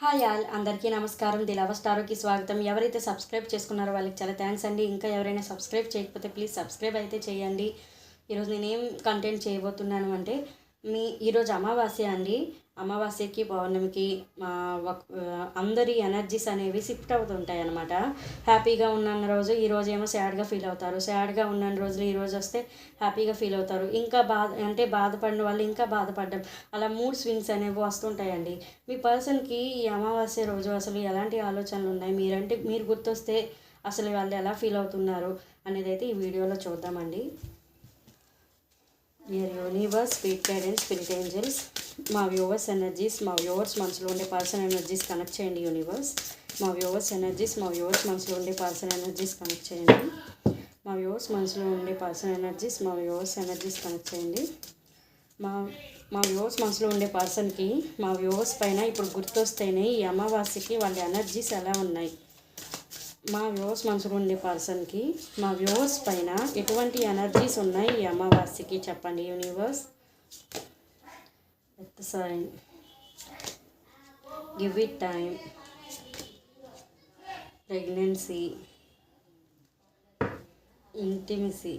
Hi all అందరికీ నమస్కారం. దిలావ స్టార్కి స్వాగతం. ఎవరైతే సబ్స్క్రైబ్ చేసుకున్నారో వాళ్ళకి చాలా థ్యాంక్స్ అండి. ఇంకా ఎవరైనా సబ్స్క్రైబ్ చేయకపోతే ప్లీజ్ సబ్స్క్రైబ్ అయితే చేయండి. ఈరోజు నేనేం కంటెంట్ చేయబోతున్నాను అంటే ఈరోజు అమావాస్య అండి. అమావాస్యకి పౌర్ణమికి అందరి ఎనర్జీస్ అనేవి షిఫ్ట్ అవుతుంటాయి అన్నమాట. హ్యాపీగా ఉన్న రోజు ఈరోజు ఏమో సాడ్గా ఫీల్ అవుతారు, సాడ్గా ఉన్న రోజులు ఈరోజు వస్తే హ్యాపీగా ఫీల్ అవుతారు, ఇంకా బాధపడిన వాళ్ళు ఇంకా బాధపడడం, అలా మూడ్ స్వింగ్స్ అనేవి వస్తుంటాయండి. మీ పర్సన్కి ఈ అమావాస్య రోజు అసలు ఎలాంటి ఆలోచనలు ఉన్నాయి, మీరు గుర్తొస్తే అసలు వాళ్ళు ఎలా ఫీల్ అవుతున్నారు అనేది అయితే ఈ వీడియోలో చూద్దామండి. Dear universe, spirit guidance, spirit angels, మా వ్యూవర్స్ ఎనర్జీస్, మా వ్యూవర్స్ మనసులో ఉండే పర్సన్ ఎనర్జీస్ కనెక్ట్ చేయండి. యూనివర్స్, మా వ్యూవర్స్ ఎనర్జీస్, మా వ్యూవర్స్ మనసులో ఉండే పర్సన్ ఎనర్జీస్ కనెక్ట్ చేయండి. మా వ్యూవర్స్ మనసులో ఉండే పర్సన్ ఎనర్జీస్, మా వ్యూవర్స్ ఎనర్జీస్ కనెక్ట్ చేయండి. మా వ్యూవర్స్ మనసులో ఉండే పర్సన్కి మా వ్యూవర్స్ పైన ఇప్పుడు గుర్తొస్తేనే ఈ అమావాస్యకి వాళ్ళ ఎనర్జీస్ ఎలా ఉన్నాయి, మా వ్యూవర్స్ మనసులో ఉండే పర్సన్కి మా వ్యూవర్స్ పైన ఎటువంటి ఎనర్జీస్ ఉన్నాయి ఈ అమావాస్యకి చెప్పండి. Universe, earth sign, give it time, pregnancy, intimacy.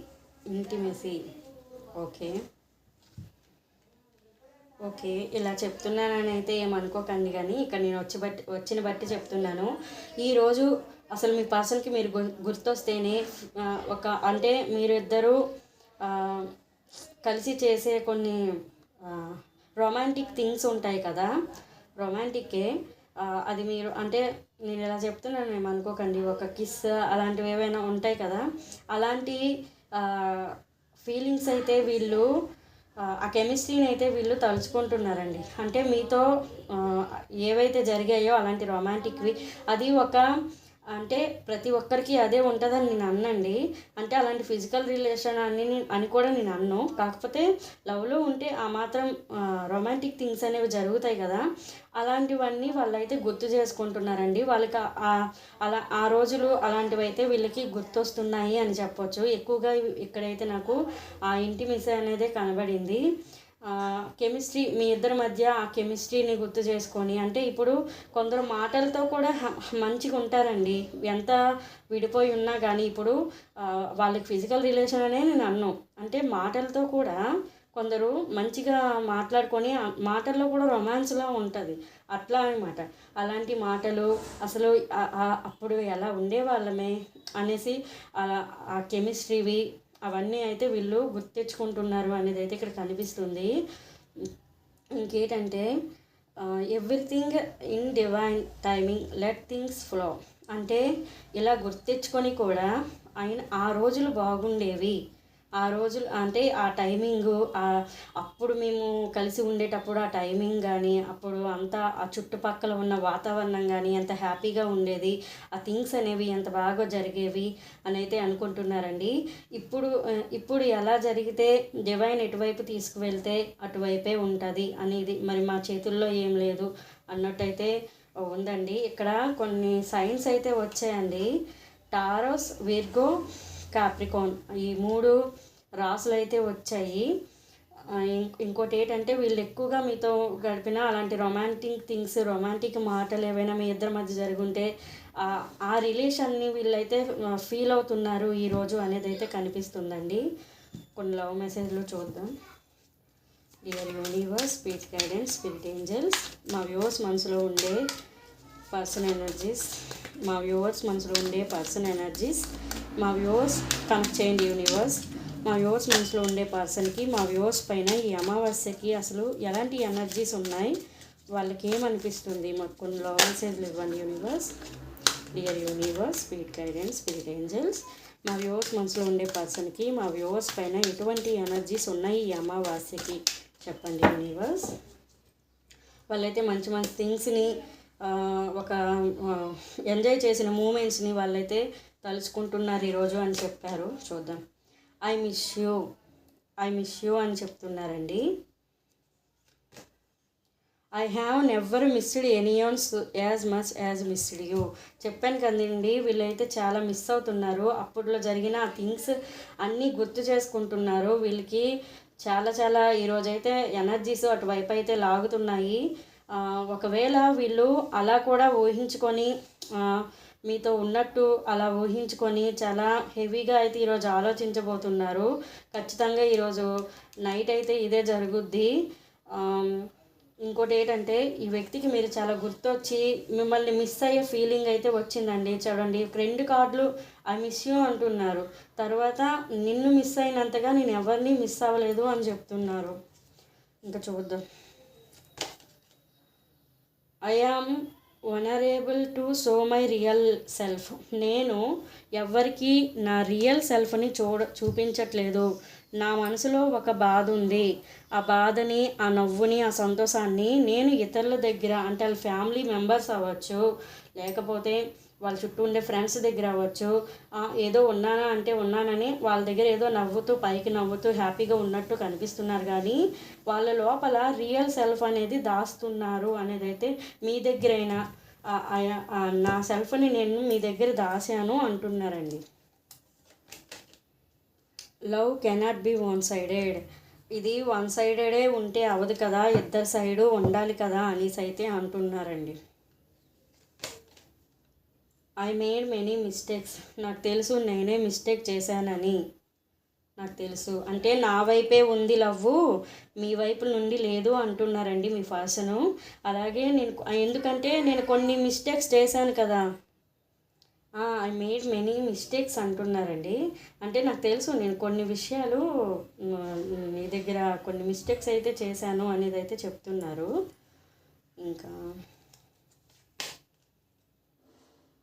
Okay, ఇలా చెప్తున్నానని అయితే ఏమనుకోకండి, కానీ ఇక్కడ నేను వచ్చిన బట్టి చెప్తున్నాను. ఈరోజు అసలు మీ పర్సన్కి మీరు గుర్తొస్తేనే అంటే మీరిద్దరూ కలిసి చేసే కొన్ని రొమాంటిక్ థింగ్స్ ఉంటాయి కదా, రొమాంటిక్కే అది మీరు అంటే నేను ఇలా చెప్తున్నాను ఏమనుకోకండి. ఒక కిస్ అలాంటివి ఏవైనా ఉంటాయి కదా, అలాంటి ఫీలింగ్స్ అయితే వీళ్ళు ఆ కెమిస్ట్రీని అయితే వీళ్ళు తలుచుకుంటున్నారండి. అంటే మీతో ఏవైతే జరిగాయో అలాంటి రొమాంటిక్వి, అది అంటే ప్రతి ఒక్కరికి అదే ఉంటుందని నేను అన్నండి. అంటే అలాంటి ఫిజికల్ రిలేషన్ అని కూడా నేను అన్ను. కాకపోతే లవ్లో ఉంటే ఆ మాత్రం రొమాంటిక్ థింగ్స్ అనేవి జరుగుతాయి కదా, అలాంటివన్నీ వాళ్ళైతే గుర్తు చేసుకుంటున్నారండి. వాళ్ళకి అలా ఆ రోజులు అలాంటివి అయితే వీళ్ళకి గుర్తొస్తున్నాయి అని చెప్పొచ్చు. ఎక్కువగా ఇక్కడైతే నాకు ఆ ఇంటిమసీ అనేది కనబడింది. కెమిస్ట్రీ మీ ఇద్దరి మధ్య ఆ కెమిస్ట్రీని గుర్తు చేసుకొని, అంటే ఇప్పుడు కొందరు మాటలతో కూడా మంచిగా ఉంటారండి. ఎంత విడిపోయి ఉన్నా కానీ ఇప్పుడు వాళ్ళకి ఫిజికల్ రిలేషన్ అనే నేను అన్నాను. అంటే మాటలతో కూడా కొందరు మంచిగా మాట్లాడుకొని మాటల్లో కూడా రొమాన్స్లా ఉంటుంది, అట్లా అనమాట. అలాంటి మాటలు అసలు అప్పుడు ఎలా ఉండేవాళ్ళమే అనేసి ఆ కెమిస్ట్రీవి అవన్నీ అయితే వీళ్ళు గుర్తించుకుంటున్నారు అనేది అయితే ఇక్కడ కనిపిస్తుంది. ఇంకేంటంటే everything in divine timing, let things flow. అంటే ఇలా గుర్తించుకొని కూడా ఆ రోజులు బాగుండేవి, ఆ రోజులు అంటే ఆ టైమింగు, అప్పుడు మేము కలిసి ఉండేటప్పుడు ఆ టైమింగ్ కానీ, అప్పుడు అంతా ఆ చుట్టుపక్కల ఉన్న వాతావరణం కానీ ఎంత హ్యాపీగా ఉండేది, ఆ థింగ్స్ అనేవి ఎంత బాగా జరిగేవి అని అయితే అనుకుంటున్నారండి. ఇప్పుడు ఎలా జరిగితే డివైన్ ఎటువైపు తీసుకువెళ్తే అటువైపే ఉంటుంది అనేది మరి మా చేతుల్లో ఏం లేదు అన్నట్టయితే ఉందండి. ఇక్కడ కొన్ని సైన్స్ అయితే వచ్చాయండి. టారస్, విర్గో, కాప్రికాన్, ఈ 3 రాసులు అయితే వచ్చాయి. ఇంకోటి ఏంటంటే వీళ్ళు ఎక్కువగా మీతో గడిపిన అలాంటి రొమాంటిక్ మాటలు ఏవైనా మీ ఇద్దరి మధ్య జరుగుంటే ఆ రిలేషన్ని వీళ్ళైతే ఫీల్ అవుతున్నారు ఈరోజు అనేది అయితే కనిపిస్తుందండి. కొన్ని లవ్ మెసేజ్లు చూద్దాం. Dear universe, spirit guidance, spirit angels, మా వ్యూవర్స్ మనసులో ఉండే పర్సన్ ఎనర్జీస్, మా వ్యూవర్స్ మనసులో ఉండే పర్సన్ ఎనర్జీస్, మా వ్యూవర్స్ కనెక్ట్ చేయండి. యూనివర్స్, మా వ్యూవర్స్ మనసులో ఉండే పర్సన్కి మా వ్యూవర్స్ పైన ఈ అమావాస్యకి అసలు ఎలాంటి ఎనర్జీస్ ఉన్నాయి, వాళ్ళకి ఏమనిపిస్తుంది, మాకు కొన్ని లవ్ మెసేజ్లు ఇవ్వండి. Universe, dear universe, spirit guidance, spirit angels, మా వ్యూవర్స్ మనసులో ఉండే పర్సన్కి మా వ్యూవర్స్ పైన ఎటువంటి ఎనర్జీస్ ఉన్నాయి ఈ అమావాస్యకి చెప్పండి. యూనివర్స్, వాళ్ళైతే మంచి మంచి థింగ్స్ని ఒక ఎంజాయ్ చేసిన మూమెంట్స్ని వాళ్ళైతే తలుచుకుంటున్నారు ఈరోజు అని చెప్పారు. చూద్దాం. ఐ మిస్ యూ అని చెప్తున్నారండి. I have never missed anyone's as much as missed you. చెప్పాను కదండి, వీళ్ళైతే చాలా మిస్ అవుతున్నారు. అప్పట్లో జరిగిన ఆ థింగ్స్ అన్నీ గుర్తు చేసుకుంటున్నారు. వీళ్ళకి చాలా ఈరోజైతే ఎనర్జీస్ అటువైపు అయితే లాగుతున్నాయి. ఒకవేళ వీళ్ళు అలా కూడా ఊహించుకొని మీతో ఉన్నట్టు అలా ఊహించుకొని చాలా హెవీగా అయితే ఈరోజు ఆలోచించబోతున్నారు. ఖచ్చితంగా ఈరోజు నైట్ అయితే ఇదే జరుగుద్ది. ఇంకోటి ఏంటంటే ఈ వ్యక్తికి మీరు చాలా గుర్తొచ్చి మిమ్మల్ని మిస్ అయ్యే ఫీలింగ్ అయితే వచ్చిందండి. చూడండి, ఫ్రెండ్ కార్డులు ఐ మిస్ యూ అంటున్నారు. తర్వాత నిన్ను మిస్ అయినంతగా నేను ఎవరిని మిస్ అవ్వలేదు అని చెప్తున్నారు. ఇంకా చూద్దాం. I am vulnerable to show my real self. నేను ఎవరికి నా రియల్ సెల్ఫ్ని చూపించట్లేదు. నా మనసులో ఒక బాధ ఉంది. ఆ బాధని, ఆ నవ్వుని, ఆ సంతోషాన్ని నేను ఇతరుల దగ్గర, అంటే వాళ్ళ ఫ్యామిలీ మెంబర్స్ అవ్వచ్చు, లేకపోతే వాళ్ళ చుట్టూ ఉండే ఫ్రెండ్స్ దగ్గర అవ్వచ్చు, ఏదో ఉన్నానా అంటే ఉన్నానని వాళ్ళ దగ్గర ఏదో నవ్వుతూ పైకి నవ్వుతూ హ్యాపీగా ఉన్నట్టు కనిపిస్తున్నారు. కానీ వాళ్ళ లోపల రియల్ సెల్ఫ్ అనేది దాస్తున్నారు అనేది అయితే మీ దగ్గరైనా నా సెల్ఫ్ని నేను మీ దగ్గర దాసాను అంటున్నారండి. Love cannot be one sided. ఇది వన్ సైడెడే ఉంటే అవదు కదా, ఇద్దరు సైడు ఉండాలి కదా అనేసి అయితే అంటున్నారండి. I made many mistakes. నాకు తెలుసు నేనే మిస్టేక్ చేశానని నాకు తెలుసు. అంటే నా వైపే ఉంది లవ్వు, మీ వైపు నుండి లేదు అంటున్నారండి మీ పర్సను. అలాగే ఎందుకంటే నేను కొన్ని మిస్టేక్స్ చేశాను కదా, ఐ మేడ్ మెనీ మిస్టేక్స్ అంటున్నారండి. అంటే నాకు తెలుసు నేను కొన్ని విషయాలు మీ దగ్గర కొన్ని మిస్టేక్స్ అయితే చేశాను అనేది అయితే చెప్తున్నారు. ఇంకా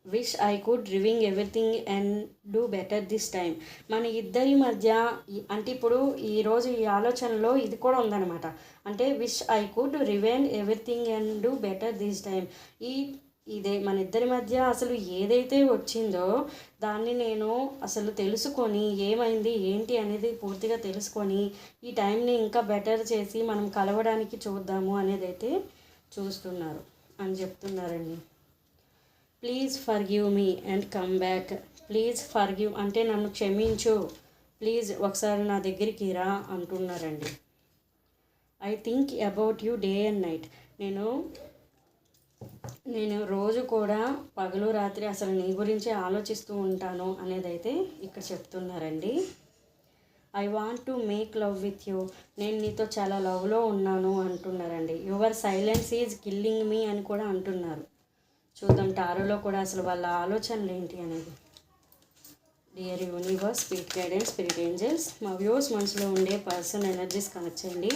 wish I could rewind everything and do better this time. మన ఇద్దరి మధ్య అంటే ఇప్పుడు ఈరోజు ఈ ఆలోచనలో ఇది కూడా ఉందన్నమాట. అంటే wish I could revenge everything and do better this time. ఇదే మన ఇద్దరి మధ్య అసలు ఏదైతే వచ్చిందో దాన్ని నేను అసలు తెలుసుకొని ఏమైంది ఏంటి అనేది పూర్తిగా తెలుసుకొని ఈ టైంని ఇంకా బెటర్ చేసి మనం కలవడానికి చూద్దాము అనేది అయితే చూస్తున్నారు అని చెప్తున్నారండి. Please forgive me and come back. Please forgive అంటే నన్ను క్షమించు, ప్లీజ్ ఒకసారి నా దగ్గరికి రా అంటున్నారండి. I think about you day and night. నేను రోజు కూడా పగలు రాత్రి అసలు నీ గురించి ఆలోచిస్తూ ఉంటాను అనేది అయితే ఇక్కడ చెప్తున్నారండి. I want to make love with you. నేను నీతో చాలా లవ్లో ఉన్నాను అంటున్నారండి. యువర్ సైలెన్స్ ఈజ్ కిల్లింగ్ మీ అని కూడా అంటున్నారు. చూద్దాం టారోలో కూడా అసలు వాళ్ళ ఆలోచనలు ఏంటి అనేది. Dear universe, spirit guidance, spirit angels, మా వ్యూవర్స్ మనసులో ఉండే పర్సన్ ఎనర్జీస్ కనెక్ట్ చేయండి.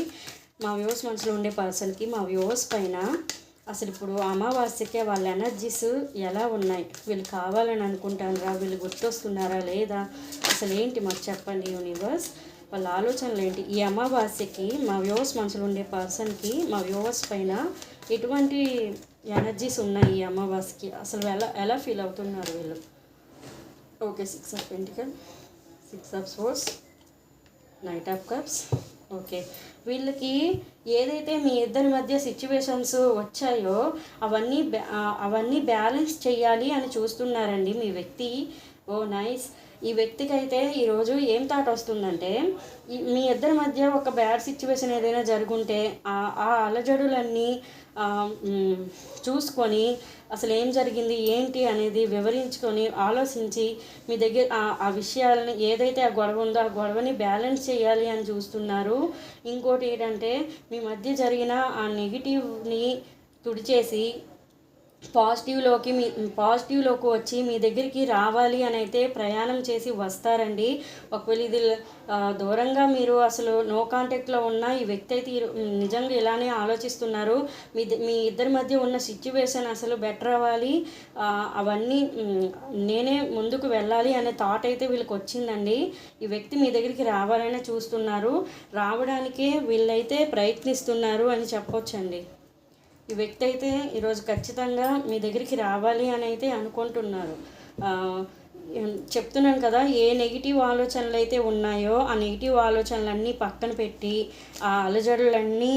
మా వ్యూవర్స్ మనసులో ఉండే పర్సన్కి మా వ్యూవర్స్ పైన అసలు ఇప్పుడు అమావాస్యకే వాళ్ళ ఎనర్జీస్ ఎలా ఉన్నాయి, వీళ్ళు కావాలని అనుకుంటారా, వీళ్ళు గుర్తొస్తున్నారా లేదా, అసలు ఏంటి మాకు చెప్పండి యూనివర్స్. వాళ్ళ ఆలోచనలు ఏంటి ఈ అమావాస్యకి మా వ్యూవర్స్ మనసులో ఉండే పర్సన్కి మా వ్యూవర్స్ పైన ఎటువంటి ఎనర్జీస్ ఉన్నాయి ఈ అమావాస్యకి, అసలు ఎలా ఫీల్ అవుతున్నారు వీళ్ళు. Okay, 6 of pentacle, 6 of swords, knight of cups. Okay, వీళ్ళకి ఏదైతే మీ ఇద్దరి మధ్య సిచ్యువేషన్స్ వచ్చాయో అవన్నీ బ్యాలెన్స్ చేయాలి అని చూస్తున్నారండి మీ వ్యక్తి. ఓ నైస్. ఈ వ్యక్తికి అయితే ఈరోజు ఏం థాట్ వస్తుందంటే మీ ఇద్దరి మధ్య ఒక బ్యాడ్ సిచ్యువేషన్ ఏదైనా జరుగుంటే ఆ అలజడులన్నీ చూసుకొని అసలు ఏం జరిగింది ఏంటి అనేది వివరించుకొని ఆలోచించి మీ దగ్గర ఆ విషయాలని ఏదైతే ఆ గొడవ ఉందో ఆ గొడవని బ్యాలెన్స్ చేయాలి అని చూస్తున్నారు. ఇంకోటి ఏంటంటే మీ మధ్య జరిగిన ఆ నెగిటివ్ని తుడిచేసి పాజిటివ్లోకి వచ్చి మీ దగ్గరికి రావాలి అని అయితే ప్రయాణం చేసి వస్తారండి. ఒకవేళ ఇది దూరంగా మీరు అసలు నో కాంటాక్ట్లో ఉన్న ఈ వ్యక్తి అయితే నిజంగా ఇలానే ఆలోచిస్తున్నారు. మీ ఇద్దరి మధ్య ఉన్న సిచ్యువేషన్ అసలు బెటర్ అవ్వాలి, అవన్నీ నేనే ముందుకు వెళ్ళాలి అనే థాట్ అయితే వీళ్ళకి వచ్చిందండి. ఈ వ్యక్తి మీ దగ్గరికి రావాలనే చూస్తున్నారు, రావడానికే వీళ్ళైతే ప్రయత్నిస్తున్నారు అని చెప్పొచ్చండి. ఈ వ్యక్తి అయితే ఈరోజు ఖచ్చితంగా మీ దగ్గరికి రావాలి అని అయితే అనుకుంటున్నారు. చెప్తున్నాను కదా, ఏ నెగిటివ్ ఆలోచనలు అయితే ఉన్నాయో ఆ నెగిటివ్ ఆలోచనలన్నీ పక్కన పెట్టి ఆ అలజడులన్నీ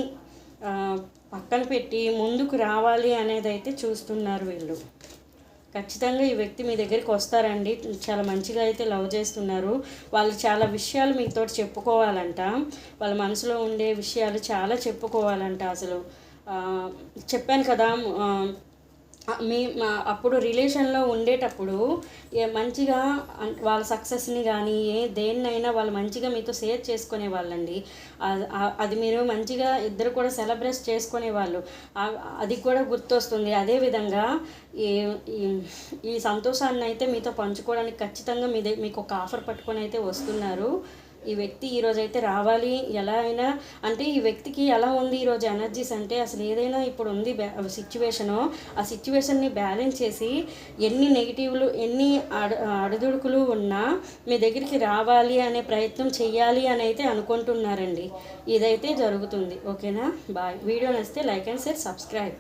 పక్కన పెట్టి ముందుకు రావాలి అనేది అయితే చూస్తున్నారు వీళ్ళు. ఖచ్చితంగా ఈ వ్యక్తి మీ దగ్గరికి వస్తారండి. చాలా మంచిగా అయితే లవ్ చేస్తున్నారు. వాళ్ళు చాలా విషయాలు మీతో చెప్పుకోవాలంట, వాళ్ళ మనసులో ఉండే విషయాలు చాలా చెప్పుకోవాలంట. అసలు చెప్పాను కదా, అప్పుడు రిలేషన్లో ఉండేటప్పుడు మంచిగా వాళ్ళ సక్సెస్ని కానీ దేన్నైనా వాళ్ళు మంచిగా మీతో షేర్ చేసుకునే వాళ్ళండి. అది మీరు మంచిగా ఇద్దరు కూడా సెలబ్రేట్ చేసుకునే వాళ్ళు, అది కూడా గుర్తొస్తుంది. అదేవిధంగా ఈ ఈ సంతోషాన్ని అయితే మీతో పంచుకోవడానికి ఖచ్చితంగా మీకు ఒక ఆఫర్ పట్టుకొని అయితే వస్తున్నారు. ఈ వ్యక్తి ఈరోజు అయితే రావాలి ఎలా అయినా. అంటే ఈ వ్యక్తికి ఎలా ఉంది ఈరోజు ఎనర్జీస్ అంటే, అసలు ఏదైనా ఇప్పుడు ఉంది సిచ్యువేషను, ఆ సిచ్యువేషన్ని బ్యాలెన్స్ చేసి ఎన్ని నెగిటివ్లు ఎన్ని అడుదుడుకులు ఉన్నా మీ దగ్గరికి రావాలి అనే ప్రయత్నం చెయ్యాలి అని అయితే అనుకుంటున్నారండి. ఇదైతే జరుగుతుంది. ఓకేనా? బాయ్. వీడియో నచ్చితే లైక్ అండ్ షేర్, సబ్స్క్రైబ్.